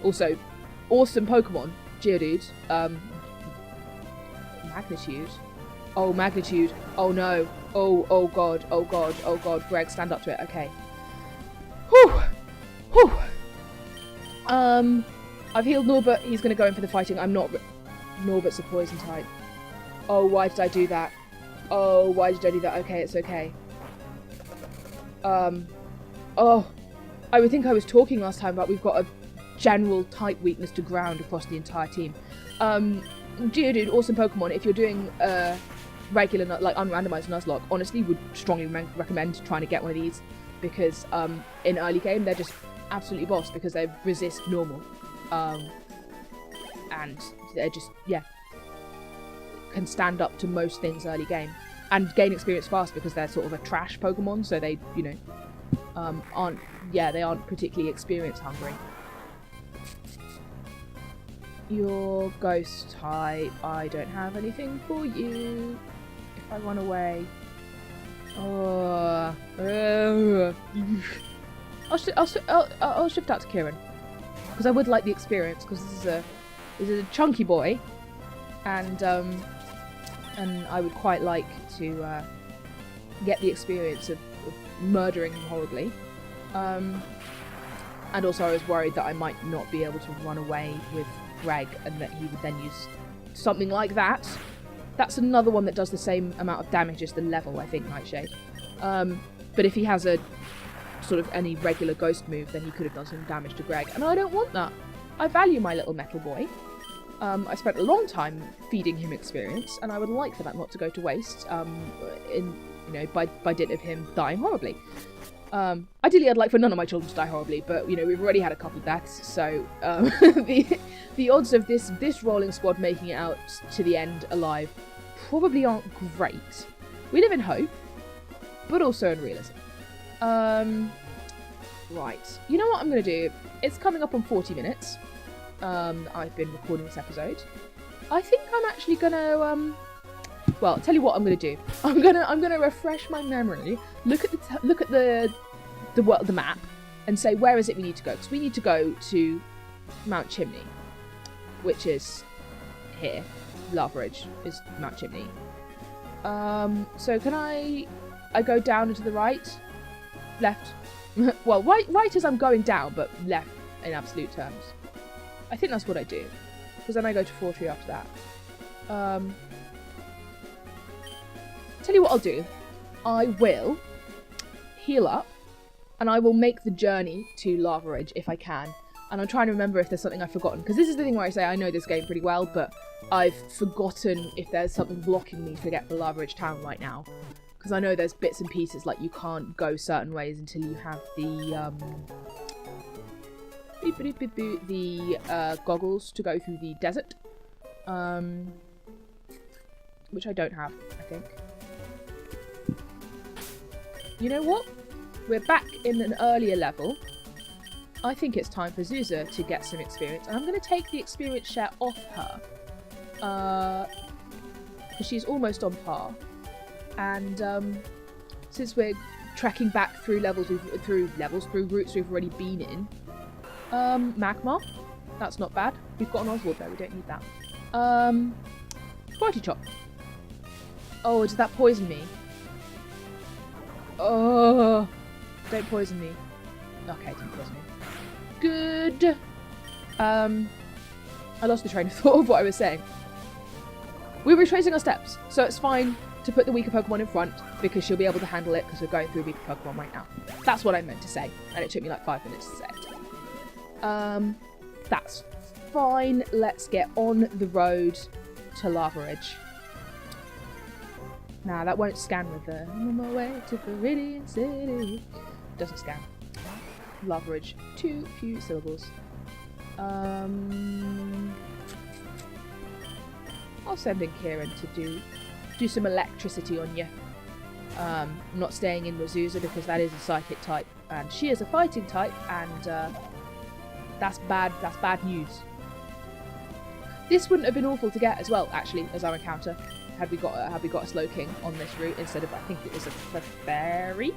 Also, awesome Pokemon, Geodude. Magnitude. Oh, Magnitude. Oh no. Oh god. Oh god. Oh god. Greg, stand up to it. Okay. Whew. Whew. I've healed Norbert. He's going to go in for the fighting. I'm not... Norbert's a poison type. Oh, why did I do that? Oh, why did I do that? Okay, it's okay. Oh, I would think I was talking last time about we've got a general type weakness to ground across the entire team. Geodude, awesome Pokemon. If you're doing regular, like unrandomized Nuzlocke, honestly would strongly recommend trying to get one of these because in early game they're just absolutely boss because they resist normal. And they're just, yeah, can stand up to most things early game. And gain experience fast because they're sort of a trash Pokemon, so they, they aren't particularly experience hungry. Your ghost type, I don't have anything for you. If I run away, I'll shift out to Kieran because I would like the experience because this is a chunky boy, and I would quite like to get the experience of murdering him horribly. And also I was worried that I might not be able to run away with Greg and that he would then use something like that. That's another one that does the same amount of damage as the level, I think, Nightshade. But if he has a sort of any regular ghost move, then he could have done some damage to Greg. And I don't want that. I value my little metal boy. I spent a long time feeding him experience, and I would like for that not to go to waste, by dint of him dying horribly. Ideally, I'd like for none of my children to die horribly, but, we've already had a couple deaths, so the odds of this rolling squad making it out to the end alive probably aren't great. We live in hope, but also in realism. Right. You know what I'm going to do? It's coming up on 40 minutes. I've been recording this episode. I think I'm actually gonna well, I'll tell you what I'm gonna do. I'm gonna refresh my memory, look at the map, and say where is it we need to go? Because we need to go to Mount Chimney, which is here. Lava Ridge is Mount Chimney. So can I go down and to the right? Left? Well, right as I'm going down, but left in absolute terms. I think that's what I do. Because then I go to Fortree after that. Tell you what I'll do. I will heal up, and I will make the journey to Lava Ridge if I can. And I'm trying to remember if there's something I've forgotten. Because this is the thing where I say I know this game pretty well, but I've forgotten if there's something blocking me to get to Lava Ridge Town right now. Because I know there's bits and pieces, like you can't go certain ways until you have the goggles to go through the desert. Which I don't have, I think. You know what? We're back in an earlier level. I think it's time for Zuza to get some experience. And I'm going to take the experience share off her. Because she's almost on par. And since we're trekking back through through routes we've already been in. Magma. That's not bad. We've got an Oswald there, we don't need that. Karate Chop. Oh, does that poison me? Oh, don't poison me. Okay, don't poison me. Good. I lost the train of thought of what I was saying. We're retracing our steps, so it's fine to put the weaker Pokemon in front because she'll be able to handle it because we're going through weaker Pokemon right now. That's what I meant to say, and it took me like 5 minutes to say it. That's fine. Let's get on the road to Lava Ridge. Nah, that won't scan with the I'm on my way to Viridian City. Doesn't scan. Lava Ridge, 2 few syllables. I'll send in Kieran to do some electricity on you. I'm not staying in with Zuza because that is a psychic type, and she is a fighting type, and that's bad news. This wouldn't have been awful to get as well, actually, as our encounter, had we got a Slowking on this route instead of, I think it was a Clefairy,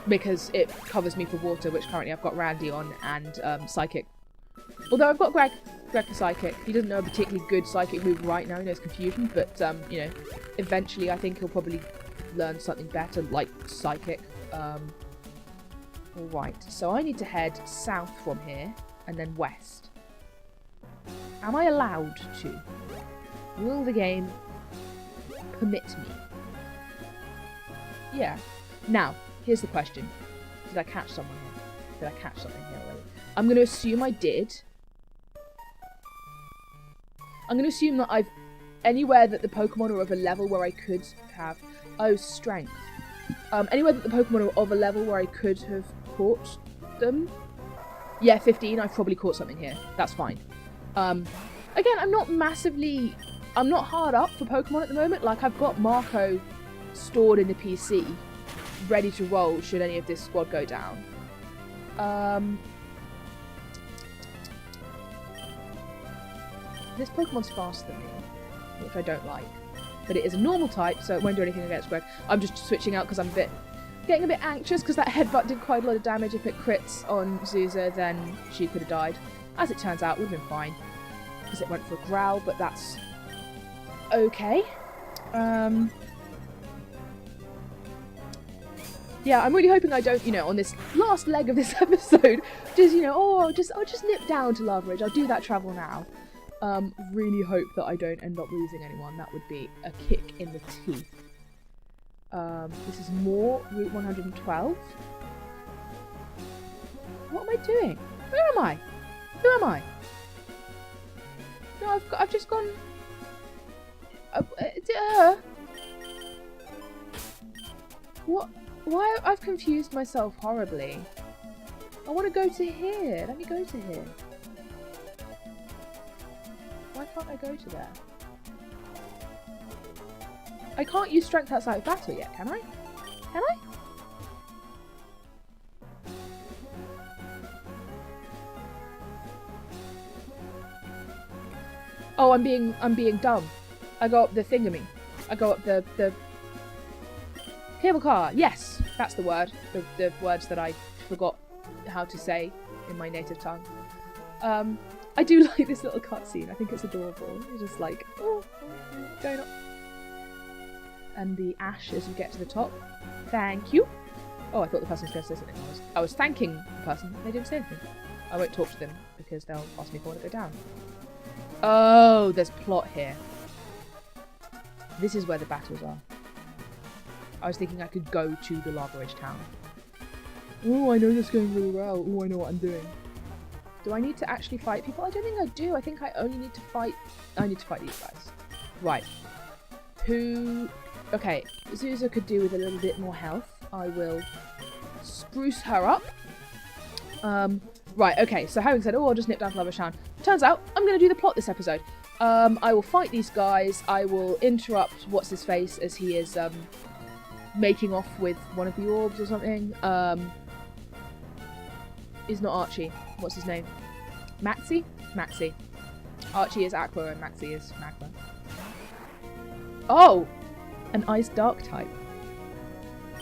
because it covers me for water, which currently I've got Randy on, and Psychic. Although I've got Greg the Psychic. He doesn't know a particularly good Psychic move right now. He knows Confusion, but you know, eventually I think he'll probably learn something better, like Psychic. Alright, so I need to head south from here, and then west. Am I allowed to? Will the game permit me? Yeah. Now, here's the question. Did I catch someone here? Did I catch something here already? I'm going to assume I did. I'm going to assume that I've... Anywhere that the Pokemon are of a level where I could have... Oh, Strength. Anywhere that the Pokemon are of a level where I could have caught them. Yeah, 15. I've probably caught something here. That's fine. Again, I'm not massively... I'm not hard up for Pokemon at the moment. Like, I've got Marco stored in the PC, ready to roll should any of this squad go down. This Pokemon's faster than me, which I don't like. But it is a normal type, so it won't do anything against Greg. I'm just switching out because I'm getting a bit anxious because that headbutt did quite a lot of damage. If it crits on Zuza, then she could have died. As it turns out, it would have been fine because it went for a growl, but that's okay. Yeah, I'm really hoping I don't, you know, on this last leg of this episode, just, you know, I'll just nip down to Lava Ridge. I'll do that travel now. Really hope that I don't end up losing anyone. That would be a kick in the teeth. This is more Route 112. What am I doing? Where am I? Who am I? No, I've just gone... What? Why? I've confused myself horribly. I want to go to here. Let me go to here. Why can't I go to there? I can't use strength outside of battle yet, can I? Can I? Oh, I'm being dumb. I go up the thingamy. I go up the cable car. Yes, that's the word. The words that I forgot how to say in my native tongue. I do like this little cutscene. I think it's adorable. It's just like, oh, going up. And the ash as you get to the top. Thank you. Oh, I thought the person was going to say something. I was thanking the person. They didn't say anything. I won't talk to them because they'll ask me if I want to go down. Oh, there's plot here. This is where the battles are. I was thinking I could go to the Lava Ridge town. Oh, I know this going really well. Oh, I know what I'm doing. Do I need to actually fight people? I don't think I do. I think I only need to fight... I need to fight these guys. Right. Who... Okay, Zuza could do with a little bit more health. I will spruce her up. Right, okay, so having said, oh, I'll just nip down to Lava Town. Turns out, I'm going to do the plot this episode. I will fight these guys. I will interrupt What's-His-Face as he is making off with one of the orbs or something. Is not Archie. What's his name? Maxie? Maxie. Archie is Aqua and Maxie is Magma. Oh! An Ice Dark type.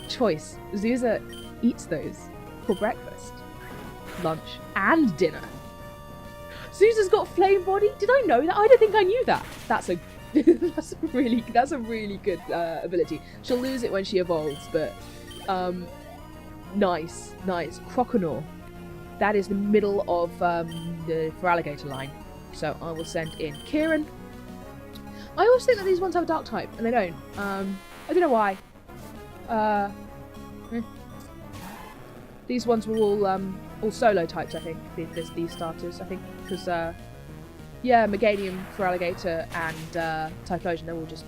Choice. Zuza eats those for breakfast, lunch, and dinner. Zuza's got flame body? Did I know that? I don't think I knew that. That's a that's a really good ability. She'll lose it when she evolves, but nice. Croconaw. That is the middle of the Feraligatr line. So I will send in Kieran. I always think that these ones have a dark type, and they don't. I don't know why. These ones were all solo types, I think. These starters, I think, because yeah, Meganium, Feraligatr, and Typhlosion, they're all just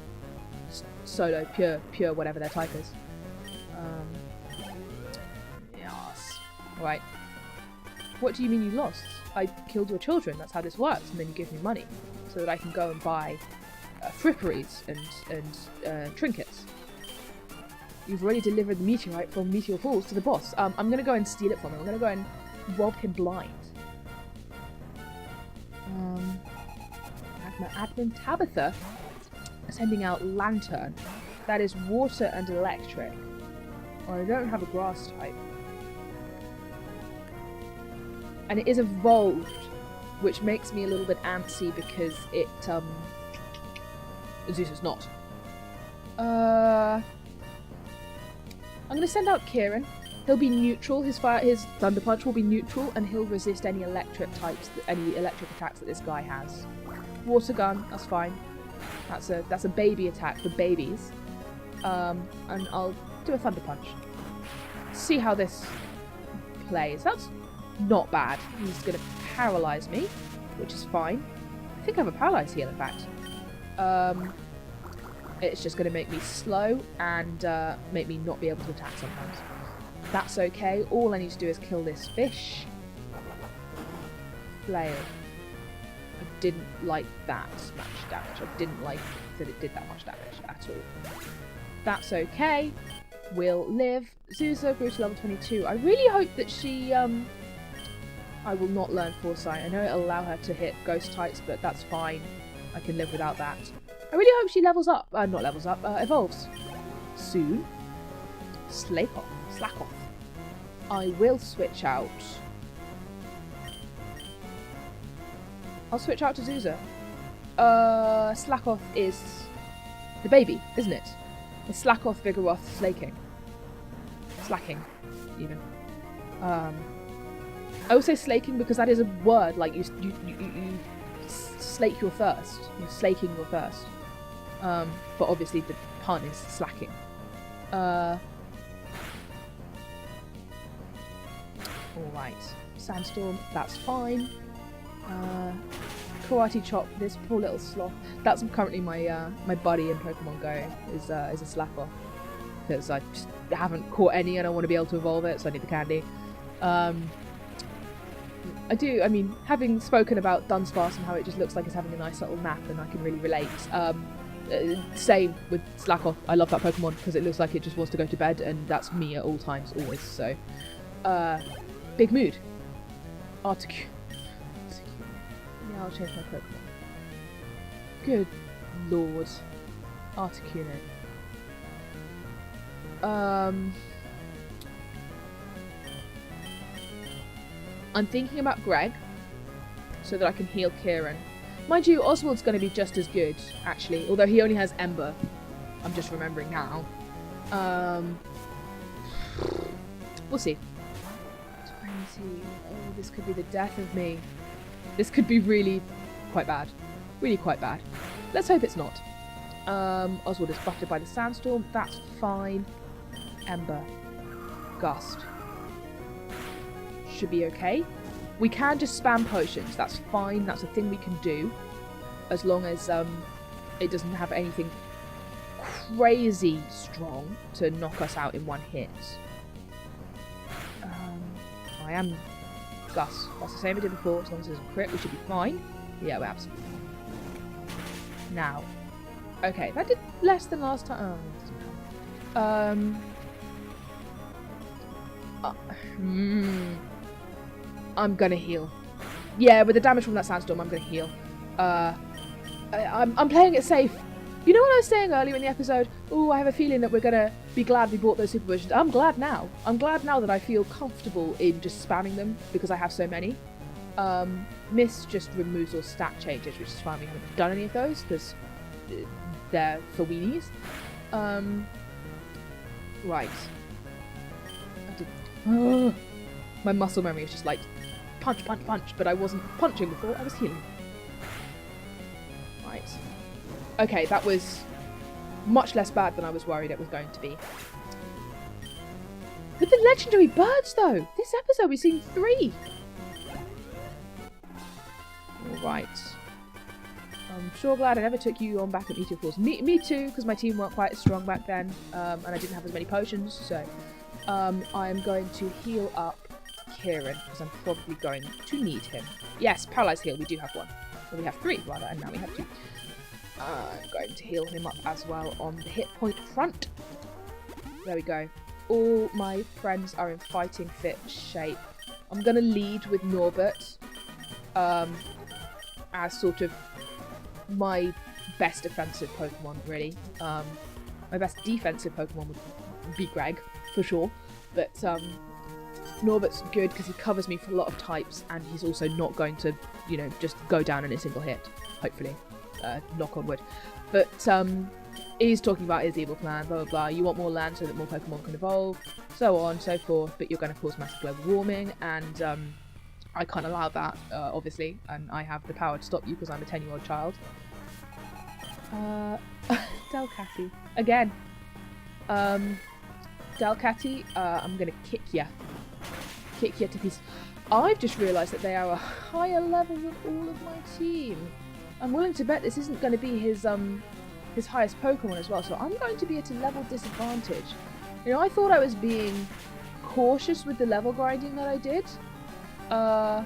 solo, pure, whatever their type is. Yes. Right. What do you mean you lost? I killed your children. That's how this works, and then you give me money so that I can go and buy fripperies and trinkets. You've already delivered the meteorite from Meteor Falls to the boss. I'm going to go and steal it from him. I'm going to go and rob him blind. Admin Tabitha sending out Lantern. That is water and electric. I don't have a grass type. And it is evolved, which makes me a little bit antsy because it, Zeus is not. I'm going to send out Kieran. He'll be neutral. His Thunder Punch will be neutral, and he'll resist any electric types, any electric attacks that this guy has. Water Gun, that's fine. That's a baby attack for babies. And I'll do a Thunder Punch. See how this plays. That's not bad. He's going to paralyze me, which is fine. I think I have a paralyze heal, in fact. It's just going to make me slow and make me not be able to attack sometimes. That's okay. All I need to do is kill this fish. Flail. I didn't like that much damage. I didn't like that it did that much damage at all. That's okay. We'll live. Zuza grew to level 22. I really hope that she... I will not learn Foresight. I know it'll allow her to hit ghost types, but that's fine. I can live without that. I really hope she levels up. Not levels up, evolves. Soon. Slack off. I will switch out. I'll switch out to Zuza. Slackoff is the baby, isn't it? It's Slackoff, Vigoroth, Slacking, even. I will say slaking because that is a word, like you slake your thirst. You're slaking your thirst. But obviously the pun is slacking. Alright. Sandstorm, that's fine. Karate Chop, this poor little sloth. That's currently my my buddy in Pokemon Go, is a Slackoff. Because I just haven't caught any and I want to be able to evolve it, so I need the candy. I mean, having spoken about Dunsparce and how it just looks like it's having a nice little nap and I can really relate. Same with Slackoff. I love that Pokemon because it looks like it just wants to go to bed, and that's me at all times, always. So, big mood. Articuno. Yeah, I'll change my Pokemon. Good lord. Articuno. I'm thinking about Greg. so that I can heal Kieran. Mind you, Oswald's going to be just as good, actually, although he only has Ember. I'm just remembering now. We'll see. 20. Oh, this could be the death of me. This could be really quite bad. Really quite bad. Let's hope it's not. Oswald is buffeted by the sandstorm. That's fine. Ember. Gust. Should be okay. We can just spam potions. That's fine. That's a thing we can do. As long as it doesn't have anything crazy strong to knock us out in one hit. I am Gus. That's the same we did before. As long as there's a crit, we should be fine. Yeah, we're absolutely fine. Now. Okay, that did less than last time. I'm gonna heal. Yeah, with the damage from that sandstorm, I'm gonna heal. I'm playing it safe. You know what I was saying earlier in the episode? Oh, I have a feeling that we're gonna be glad we bought those super potions. I'm glad now. I'm glad now that I feel comfortable in just spamming them because I have so many. Mist just removes all stat changes, which is fine. We haven't done any of those because they're for weenies. Right. My muscle memory is just like punch, punch, punch, but I wasn't punching before, I was healing. Right. Okay, that was much less bad than I was worried it was going to be. With the legendary birds, though! This episode we've seen 3! Alright. I'm sure glad I never took you on back at Meteor Falls. Me too, because my team weren't quite as strong back then, and I didn't have as many potions, so I'm going to heal up Kieran, because I'm probably going to need him. Yes, Paralyzed Heal, we do have one. Well, we have 3, rather, and now we have 2. I'm going to heal him up as well on the hit point front. There we go. All my friends are in fighting fit shape. I'm going to lead with Norbert as sort of my best offensive Pokemon, really. My best defensive Pokemon would be Greg, for sure. But Norbert's good because he covers me for a lot of types, and he's also not going to, you know, just go down in a single hit, hopefully. Knock on wood. But he's talking about his evil plan, blah blah blah. You want more land so that more Pokemon can evolve, so on, so forth, but you're going to cause massive global warming, and I can't allow that, obviously, and I have the power to stop you because I'm a 10-year-old child. Delcatty. Again. Delcatty, I'm going to kick ya. Kick ya to pieces. I've just realised that they are a higher level than all of my team. I'm willing to bet this isn't going to be his highest Pokemon as well, so I'm going to be at a level disadvantage. You know, I thought I was being cautious with the level grinding that I did. Oh,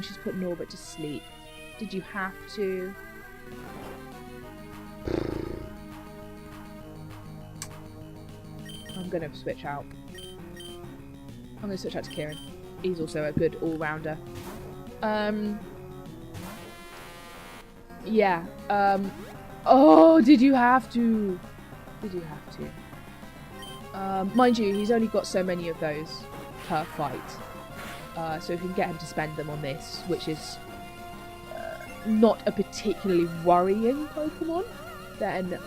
she's put Norbert to sleep. Did you have to? I'm going to switch out. I'm going to switch out to Kieran. He's also a good all-rounder. Yeah. Oh, did you have to? Did you have to? Mind you, he's only got so many of those per fight. So if we can get him to spend them on this, which is not a particularly worrying Pokemon, then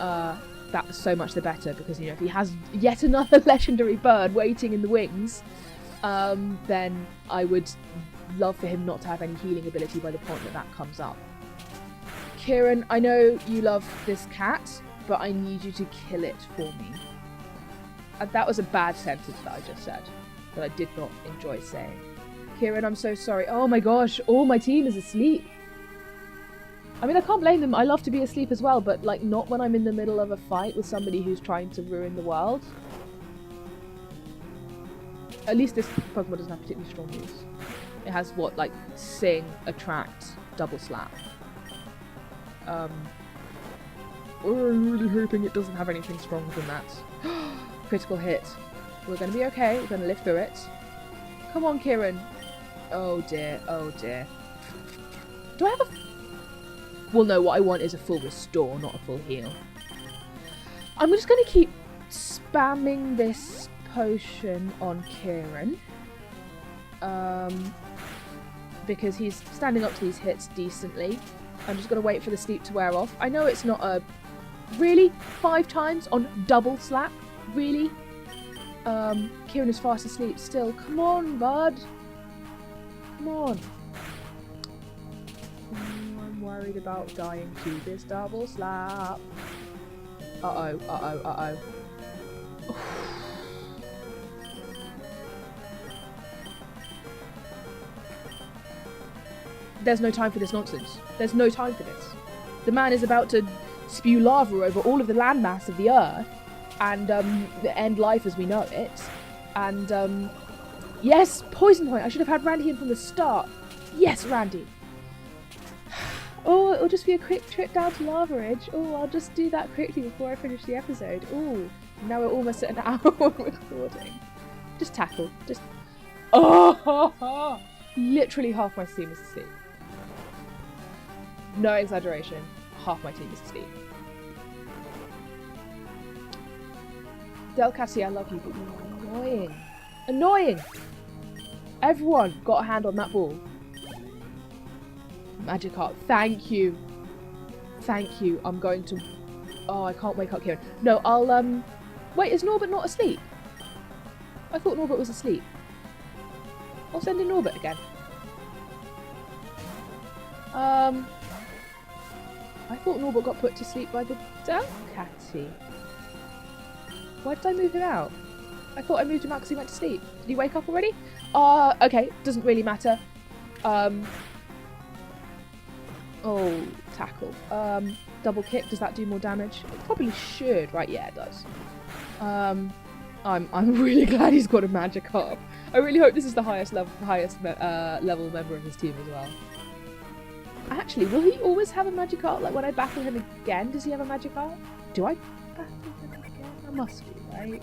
that's so much the better, because, you know, if he has yet another legendary bird waiting in the wings, then I would love for him not to have any healing ability by the point that that comes up. Kieran, I know you love this cat, but I need you to kill it for me. That was a bad sentence that I just said, that I did not enjoy saying. Kieran, I'm so sorry. Oh my gosh, all my team is asleep. I mean, I can't blame them. I love to be asleep as well, but, like, not when I'm in the middle of a fight with somebody who's trying to ruin the world. At least this Pokemon doesn't have particularly strong moves. It has, what, like, Sing, Attract, Double Slap. I'm really hoping it doesn't have anything stronger than that. Critical hit. We're going to be okay. We're going to live through it. Come on, Kieran. Oh dear, oh dear. Do I have a... Well, no, what I want is a full restore, not a full heal. I'm just going to keep spamming this potion on Kieran. because he's standing up to these hits decently. I'm just going to wait for the sleep to wear off. I know it's not a... Really? 5 times on double slap? Really? Kieran is fast asleep still. Come on, bud. Come on. I'm worried about dying to this double slap. Uh-oh, uh-oh, uh-oh. There's no time for this nonsense. There's no time for this. The man is about to spew lava over all of the landmass of the Earth and end life as we know it. And, yes, poison point. I should have had Randy in from the start. Yes, Randy. Oh, it'll just be a quick trip down to Lava Ridge. Oh, I'll just do that quickly before I finish the episode. Oh, now we're almost at an hour recording. Just tackle. Just... Oh! Literally half my team is asleep. No exaggeration. Half my team is asleep. Delcatty, I love you, but you're annoying. Annoying! Everyone got a hand on that ball. Magikarp, thank you. Thank you. I'm going to... Oh, I can't wake up Kieran. No, I'll, Wait, is Norbert not asleep? I thought Norbert was asleep. I'll send in Norbert again. I thought Norbert got put to sleep by the Delcatty. Why did I move him out? I thought I moved him out because he went to sleep. Did he wake up already? Okay, doesn't really matter. Oh, tackle. Double kick, does that do more damage? It probably should, right? Yeah, it does. I'm really glad he's got a Magikarp. I really hope this is the highest level member of his team as well. Actually, will he always have a Magikarp? Like when I battle him again, does he have a Magikarp? Do I battle him again? I must do, right?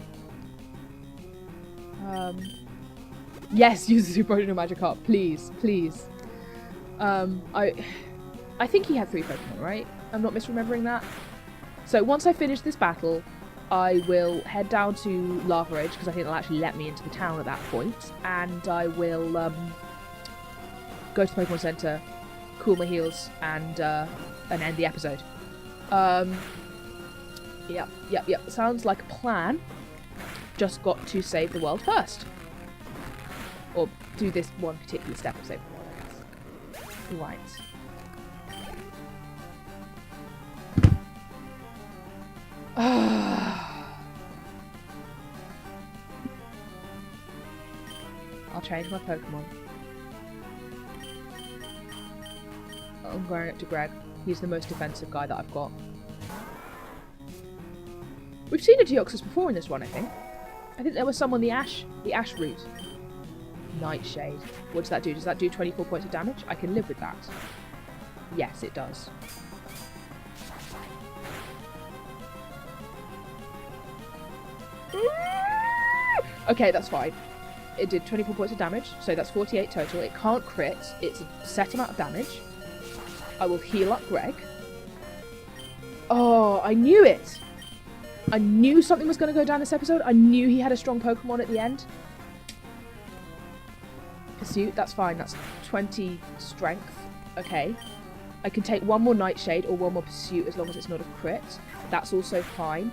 Yes, use the Super Original Magikarp, please, please. I think he had 3 Pokemon, right? I'm not misremembering that. So once I finish this battle, I will head down to Lava Ridge, because I think they'll actually let me into the town at that point, and I will go to the Pokemon Center, cool my heels, and end the episode. Yep. Sounds like a plan. Just got to save the world first. Or do this one particular step of save the world. Right. I'll change my Pokemon. I'm going up to Greg. He's the most defensive guy that I've got. We've seen a Deoxys before in this one, I think. I think there was some on the Ash route. Nightshade. What does that do? Does that do 24 points of damage? I can live with that. Yes, it does. Okay, that's fine. It did 24 points of damage, so that's 48 total. It can't crit. It's a set amount of damage. I will heal up Greg. Oh, I knew it! I knew something was going to go down this episode. I knew he had a strong Pokemon at the end. Pursuit, that's fine. That's 20 strength. Okay. I can take one more Nightshade or one more Pursuit as long as it's not a crit. That's also fine.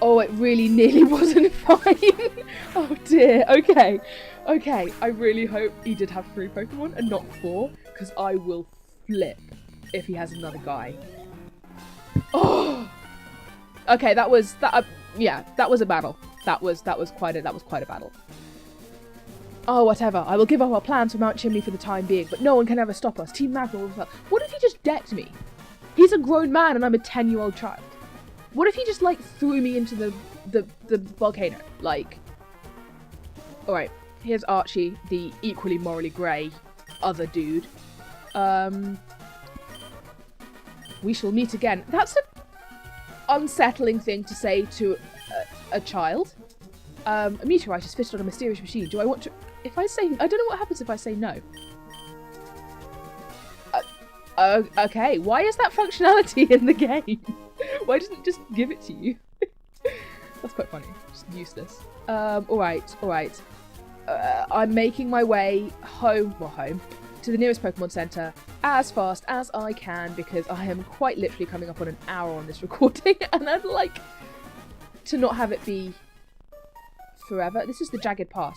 Oh, it really nearly wasn't fine. Oh dear. Okay. Okay. I really hope he did have 3 Pokemon and not 4, because I will flip if he has another guy. Oh. Okay, that was yeah, that was a battle. That was quite a battle. Oh, whatever. I will give up our plans for Mount Chimney for the time being, but no one can ever stop us. Team Magma. What if he just decked me? He's a grown man and I'm a 10-year-old child. What if he just like threw me into the volcano? Like, all right. Here's Archie, the equally morally grey other dude. We shall meet again. That's an unsettling thing to say to a child. A meteorite is fitted on a mysterious machine. Do I want to... If I say... I don't know what happens if I say no. Okay, why is that functionality in the game? Why doesn't it just give it to you? That's quite funny. Just useless. Alright. I'm making my way home, to to the nearest Pokemon Center as fast as I can, because I am quite literally coming up on an hour on this recording, and I'd like to not have it be forever. This is the Jagged Pass.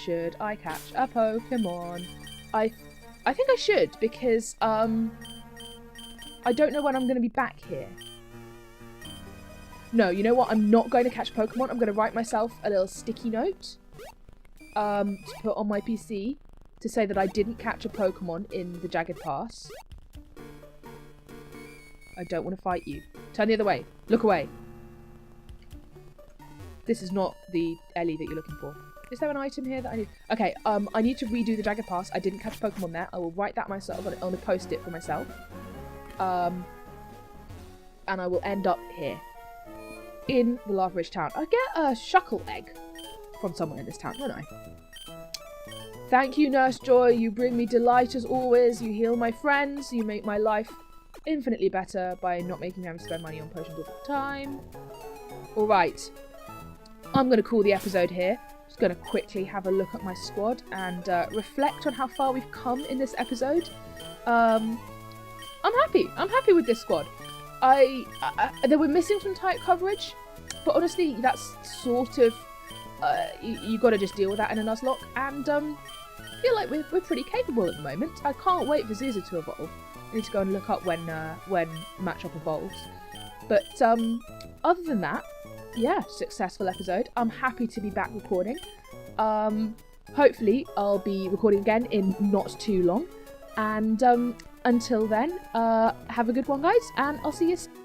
Should I catch a Pokemon? I think I should, because I don't know when I'm going to be back here. No, you know what? I'm not going to catch Pokemon. I'm going to write myself a little sticky note to put on my PC to say that I didn't catch a Pokemon in the Jagged Pass. I don't want to fight you. Turn the other way. Look away. This is not the Ellie that you're looking for. Is there an item here that I need? Okay, I need to redo the Jagged Pass. I didn't catch Pokemon there. I will write that myself. I'm going to post it for myself. And I will end up here. In the Lava Ridge town. I get a Shuckle egg from someone in this town, don't I? Thank you, Nurse Joy. You bring me delight as always. You heal my friends. You make my life infinitely better by not making me have to spend money on potions all the time. Alright. I'm going to call the episode here. Just going to quickly have a look at my squad and reflect on how far we've come in this episode. I'm happy. I'm happy with this squad. They were missing some tight coverage, but honestly, that's sort of you got to just deal with that in a Nuzlocke, and I feel like we're pretty capable at the moment. I can't wait for Zuzu to evolve. I need to go and look up when Matchup evolves. But other than that, yeah, successful episode. I'm happy to be back recording. Hopefully, I'll be recording again in not too long, and until then, have a good one, guys, and I'll see you soon.